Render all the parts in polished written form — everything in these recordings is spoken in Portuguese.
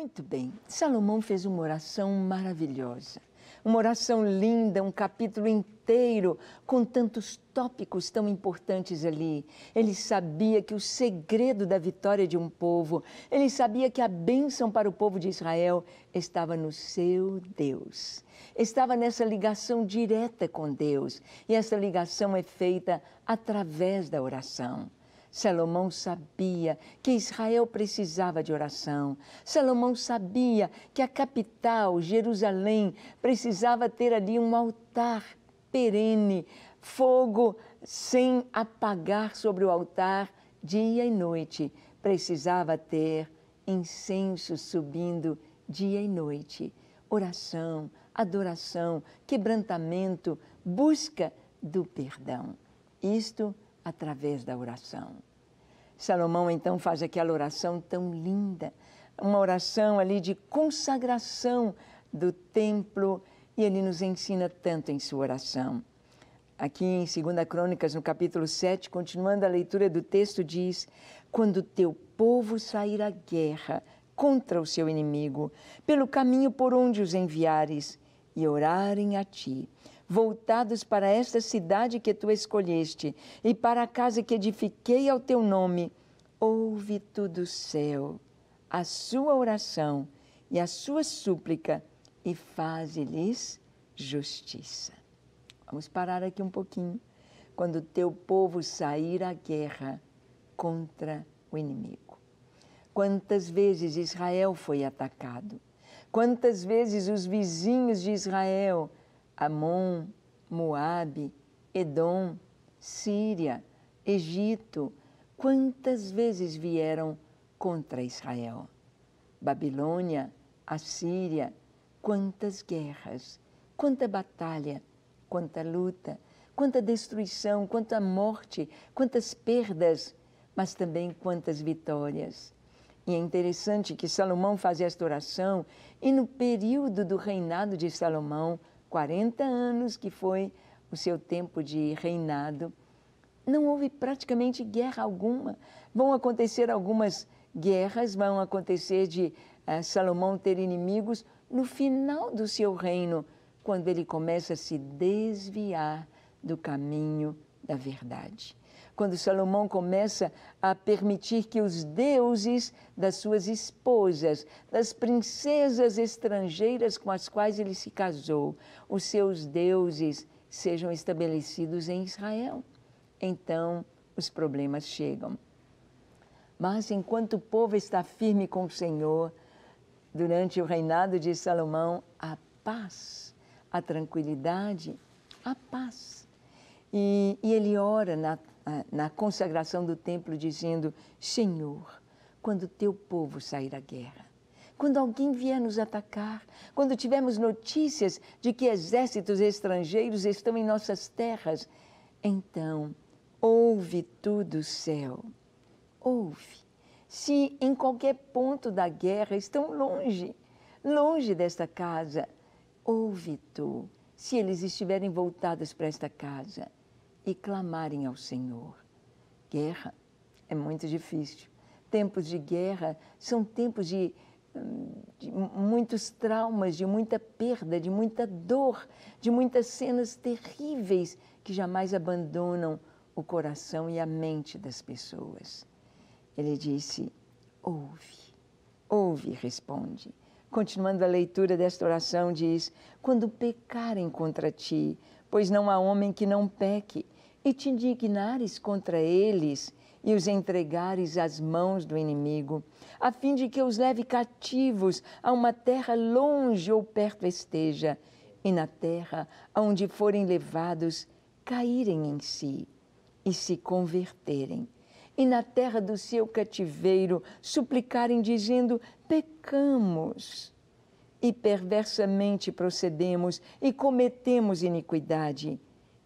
Muito bem, Salomão fez uma oração maravilhosa, uma oração linda, um capítulo inteiro com tantos tópicos tão importantes ali. Ele sabia que o segredo da vitória de um povo, ele sabia que a bênção para o povo de Israel estava no seu Deus. Estava nessa ligação direta com Deus, e essa ligação é feita através da oração. Salomão sabia que Israel precisava de oração. Salomão sabia que a capital, Jerusalém, precisava ter ali um altar perene, fogo sem apagar sobre o altar dia e noite. Precisava ter incenso subindo dia e noite. Oração, adoração, quebrantamento, busca do perdão. Isto através da oração. Salomão então faz aquela oração tão linda, uma oração ali de consagração do templo, e ele nos ensina tanto em sua oração. Aqui em 2 Crônicas, no capítulo 7, continuando a leitura do texto, diz: quando teu povo sair à guerra contra o seu inimigo, pelo caminho por onde os enviares, e orarem a ti, voltados para esta cidade que tu escolheste e para a casa que edifiquei ao teu nome, ouve tu do céu a sua oração e a sua súplica e faze-lhes justiça. Vamos parar aqui um pouquinho. Quando o teu povo sair à guerra contra o inimigo. Quantas vezes Israel foi atacado? Quantas vezes os vizinhos de Israel, Amon, Moabe, Edom, Síria, Egito, quantas vezes vieram contra Israel? Babilônia, Assíria, quantas guerras, quanta batalha, quanta luta, quanta destruição, quanta morte, quantas perdas, mas também quantas vitórias. E é interessante que Salomão fazia esta oração e no período do reinado de Salomão, 40 anos que foi o seu tempo de reinado, não houve praticamente guerra alguma. Vão acontecer algumas guerras, vão acontecer de Salomão ter inimigos no final do seu reino, quando ele começa a se desviar do caminho da verdade. Quando Salomão começa a permitir que os deuses das suas esposas, das princesas estrangeiras com as quais ele se casou, os seus deuses sejam estabelecidos em Israel. Então, os problemas chegam. Mas enquanto o povo está firme com o Senhor, durante o reinado de Salomão, a paz, a tranquilidade, a paz. E ele ora na consagração do templo dizendo: Senhor, quando o teu povo sair à guerra, quando alguém vier nos atacar, quando tivermos notícias de que exércitos estrangeiros estão em nossas terras, então ouve tu do céu, ouve. Se em qualquer ponto da guerra estão longe desta casa, ouve tu. Se eles estiverem voltados para esta casa e clamarem ao Senhor. Guerra é muito difícil. Tempos de guerra são tempos de muitos traumas, de muita perda, de muita dor, de muitas cenas terríveis que jamais abandonam o coração e a mente das pessoas. Ele disse: ouve, responde. Continuando a leitura desta oração, diz: quando pecarem contra ti, pois não há homem que não peque, e te indignares contra eles e os entregares às mãos do inimigo, a fim de que os leve cativos a uma terra longe ou perto esteja, e na terra aonde forem levados, caírem em si e se converterem, e na terra do seu cativeiro suplicarem dizendo: pecamos e perversamente procedemos e cometemos iniquidade,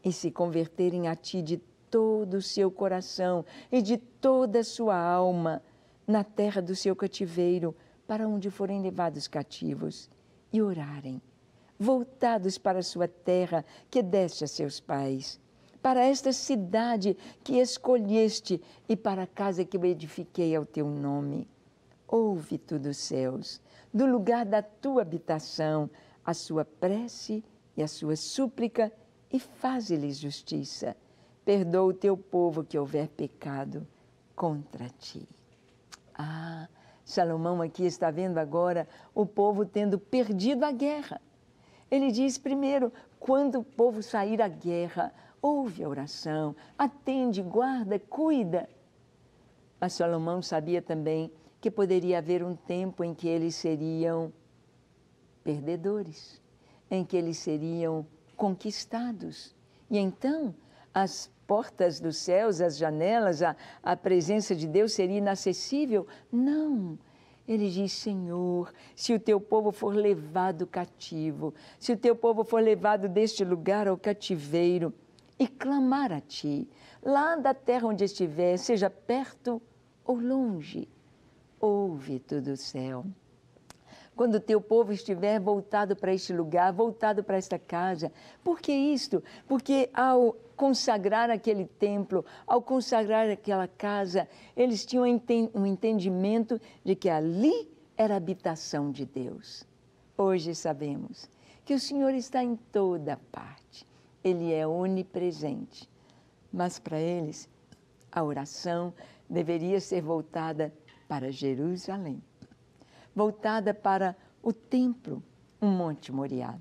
e se converterem a ti de todo o seu coração e de toda a sua alma, na terra do seu cativeiro, para onde forem levados cativos, e orarem, voltados para a sua terra que deste a seus pais, para esta cidade que escolheste e para a casa que eu edifiquei ao teu nome. ouve tu dos céus, do lugar da tua habitação, a sua prece e a sua súplica, e faze-lhes justiça. Perdoa o teu povo que houver pecado contra ti. Ah, Salomão aqui está vendo agora o povo tendo perdido a guerra. Ele diz primeiro, quando o povo sair à guerra, ouve a oração, atende, guarda, cuida. Mas Salomão sabia também que poderia haver um tempo em que eles seriam perdedores, em que eles seriam conquistados. E então, as portas dos céus, as janelas, a presença de Deus seria inacessível? Não. Ele diz, Senhor, se o teu povo for levado cativo, se o teu povo for levado deste lugar ao cativeiro e clamar a ti, lá da terra onde estiver, seja perto ou longe, ouve tu do céu. Quando o teu povo estiver voltado para este lugar, voltado para esta casa. Por que isto? Porque ao consagrar aquele templo, ao consagrar aquela casa, eles tinham um entendimento de que ali era a habitação de Deus. Hoje sabemos que o Senhor está em toda parte. Ele é onipresente. Mas para eles, a oração deveria ser voltada para Jerusalém, voltada para o templo, o Monte Moriá.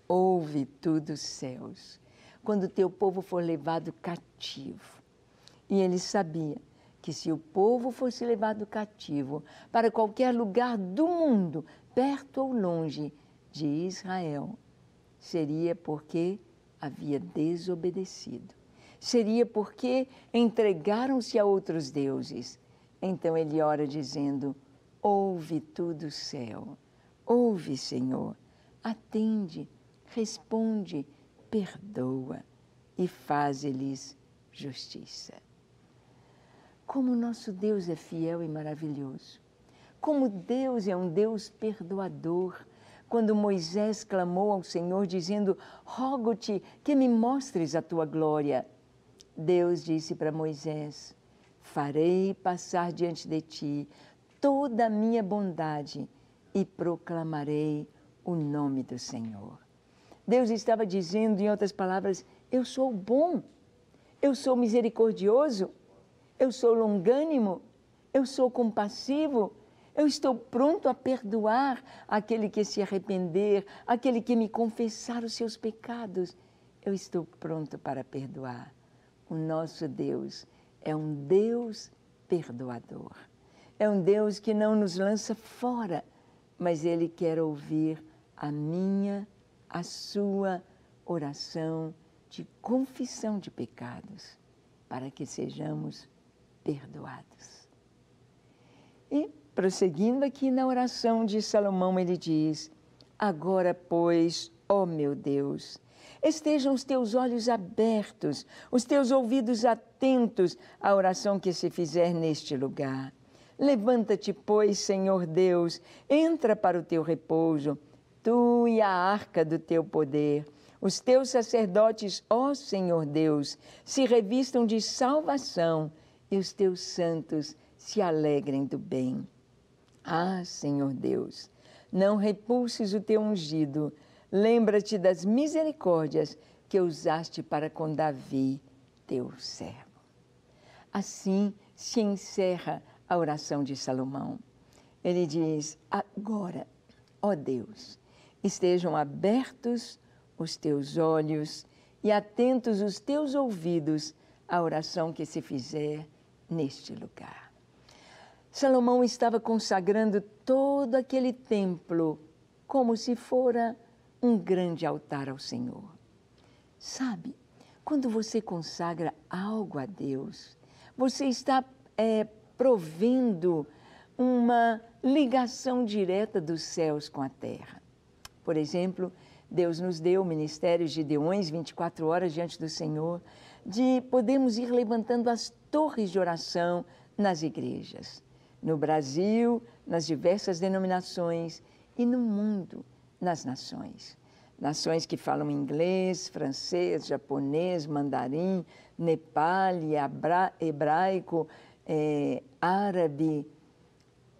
Ouve tu dos céus, quando o teu povo for levado cativo. E ele sabia que se o povo fosse levado cativo para qualquer lugar do mundo, perto ou longe de Israel, seria porque havia desobedecido. Seria porque entregaram-se a outros deuses. Então ele ora dizendo, ouve tu do céu, ouve, Senhor, atende, responde, perdoa e faze-lhes justiça. Como nosso Deus é fiel e maravilhoso, como Deus é um Deus perdoador. Quando Moisés clamou ao Senhor dizendo, rogo-te que me mostres a tua glória, Deus disse para Moisés, farei passar diante de ti toda a minha bondade e proclamarei o nome do Senhor. Deus estava dizendo, em outras palavras, eu sou bom, eu sou misericordioso, eu sou longânimo, eu sou compassivo, eu estou pronto a perdoar aquele que se arrepender, aquele que me confessar os seus pecados. Eu estou pronto para perdoar. O nosso Deus é um Deus perdoador. É um Deus que não nos lança fora, mas Ele quer ouvir a minha, a sua oração de confissão de pecados, para que sejamos perdoados. E, prosseguindo aqui na oração de Salomão, ele diz, agora, pois, ó meu Deus, estejam os teus olhos abertos, os teus ouvidos atentos à oração que se fizer neste lugar. Levanta-te, pois, Senhor Deus, entra para o teu repouso, tu e a arca do teu poder. Os teus sacerdotes, ó Senhor Deus, se revistam de salvação e os teus santos se alegrem do bem. Ah, Senhor Deus, não repulses o teu ungido, lembra-te das misericórdias que usaste para com Davi, teu servo. Assim se encerra a oração de Salomão. Ele diz, agora, ó Deus, estejam abertos os teus olhos e atentos os teus ouvidos à oração que se fizer neste lugar. Salomão estava consagrando todo aquele templo como se fora um grande altar ao Senhor. Sabe, quando você consagra algo a Deus, você está provendo uma ligação direta dos céus com a terra. Por exemplo, Deus nos deu o ministério de Gideões, 24 horas diante do Senhor, de podermos ir levantando as torres de oração nas igrejas, no Brasil, nas diversas denominações e no mundo, nas nações. Nações que falam inglês, francês, japonês, mandarim, nepali, hebraico, árabe,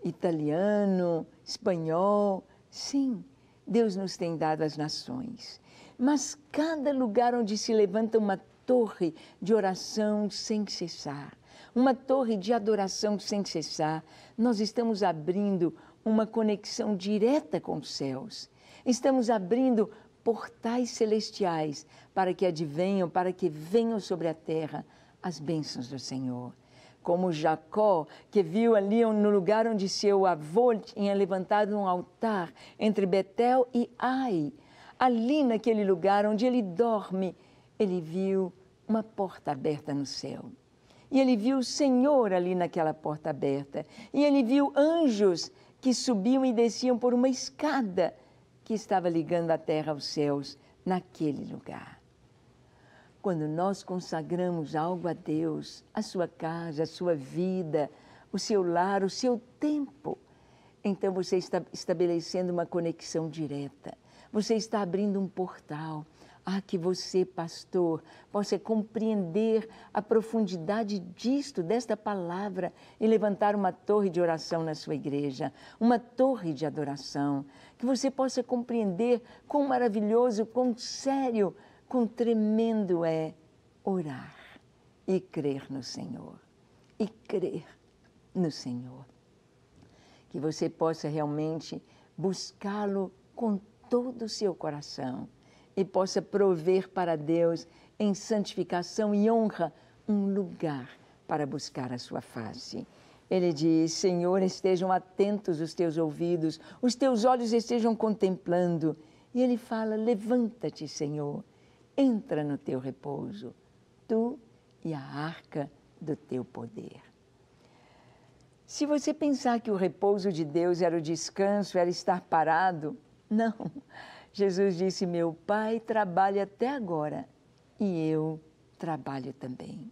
italiano, espanhol. Sim, Deus nos tem dado as nações. Mas cada lugar onde se levanta uma torre de oração sem cessar, uma torre de adoração sem cessar, nós estamos abrindo uma conexão direta com os céus. Estamos abrindo portais celestiais para que advenham, para que venham sobre a terra as bênçãos do Senhor. Como Jacó, que viu ali no lugar onde seu avô tinha levantado um altar entre Betel e Ai, ali naquele lugar onde ele dorme, ele viu uma porta aberta no céu. E ele viu o Senhor ali naquela porta aberta. E ele viu anjos que subiam e desciam por uma escada que estava ligando a terra aos céus naquele lugar. Quando nós consagramos algo a Deus, a sua casa, a sua vida, o seu lar, o seu tempo, então você está estabelecendo uma conexão direta. Você está abrindo um portal. Que você, pastor, possa compreender a profundidade desta palavra e levantar uma torre de oração na sua igreja, uma torre de adoração. Que você possa compreender quão maravilhoso, quão sério, quão tremendo é orar e crer no Senhor. E crer no Senhor. Que você possa realmente buscá-lo com todo o seu coração e possa prover para Deus em santificação e honra um lugar para buscar a sua face. Ele diz: Senhor, estejam atentos os teus ouvidos, os teus olhos estejam contemplando. E ele fala: levanta-te, Senhor, entra no teu repouso, tu e a arca do teu poder. Se você pensar que o repouso de Deus era o descanso, era estar parado, não. Jesus disse: meu Pai trabalha até agora e eu trabalho também.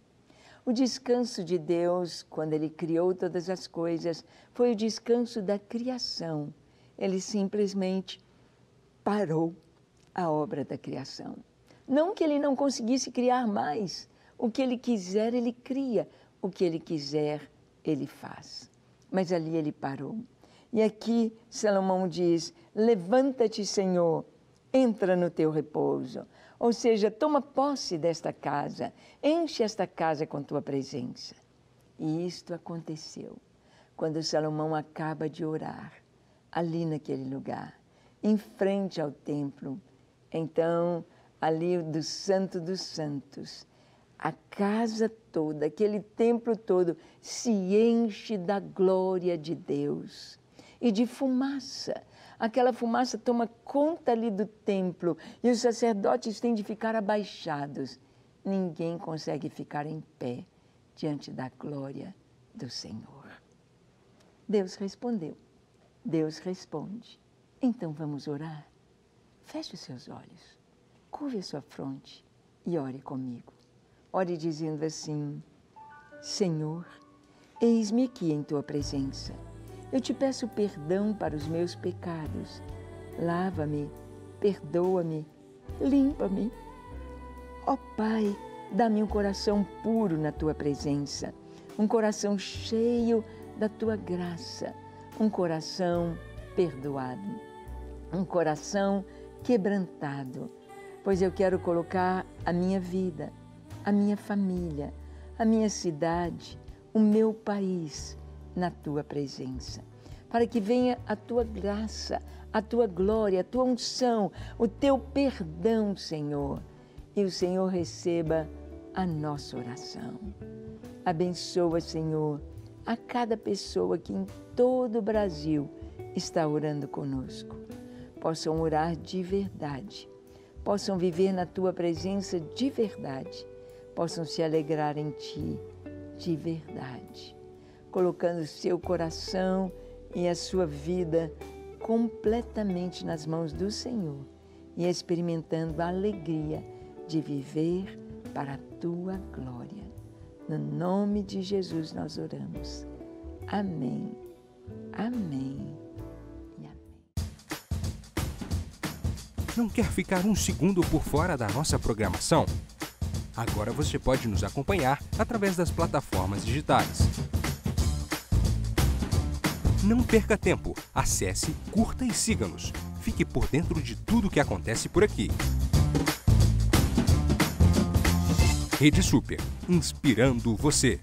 O descanso de Deus, quando Ele criou todas as coisas, foi o descanso da criação. Ele simplesmente parou a obra da criação. Não que Ele não conseguisse criar mais. O que Ele quiser, Ele cria. O que Ele quiser, Ele faz. Mas ali Ele parou. E aqui Salomão diz: levanta-te, Senhor, entra no teu repouso. Ou seja, toma posse desta casa, enche esta casa com tua presença. E isto aconteceu quando Salomão acaba de orar, ali naquele lugar, em frente ao templo. Então, ali do Santo dos Santos, a casa toda, aquele templo todo, se enche da glória de Deus e de fumaça. Aquela fumaça toma conta ali do templo e os sacerdotes têm de ficar abaixados. Ninguém consegue ficar em pé diante da glória do Senhor. Deus respondeu. Deus responde. Então vamos orar? Feche os seus olhos, curve a sua fronte e ore comigo. Ore dizendo assim: Senhor, eis-me aqui em tua presença. Eu te peço perdão para os meus pecados. Lava-me, perdoa-me, limpa-me. Ó Pai, dá-me um coração puro na tua presença, um coração cheio da tua graça, um coração perdoado, um coração quebrantado, pois eu quero colocar a minha vida, a minha família, a minha cidade, o meu país na tua presença, para que venha a tua graça, a tua glória, a tua unção, o teu perdão, Senhor, e o Senhor receba a nossa oração. Abençoa, Senhor, a cada pessoa que em todo o Brasil está orando conosco. Possam orar de verdade, possam viver na tua presença de verdade, possam se alegrar em ti de verdade, colocando o seu coração e a sua vida completamente nas mãos do Senhor e experimentando a alegria de viver para a tua glória. No nome de Jesus nós oramos. Amém. Amém. E amém. Não quer ficar um segundo por fora da nossa programação? Agora você pode nos acompanhar através das plataformas digitais. Não perca tempo. Acesse, curta e siga-nos. Fique por dentro de tudo o que acontece por aqui. Rede Super, inspirando você.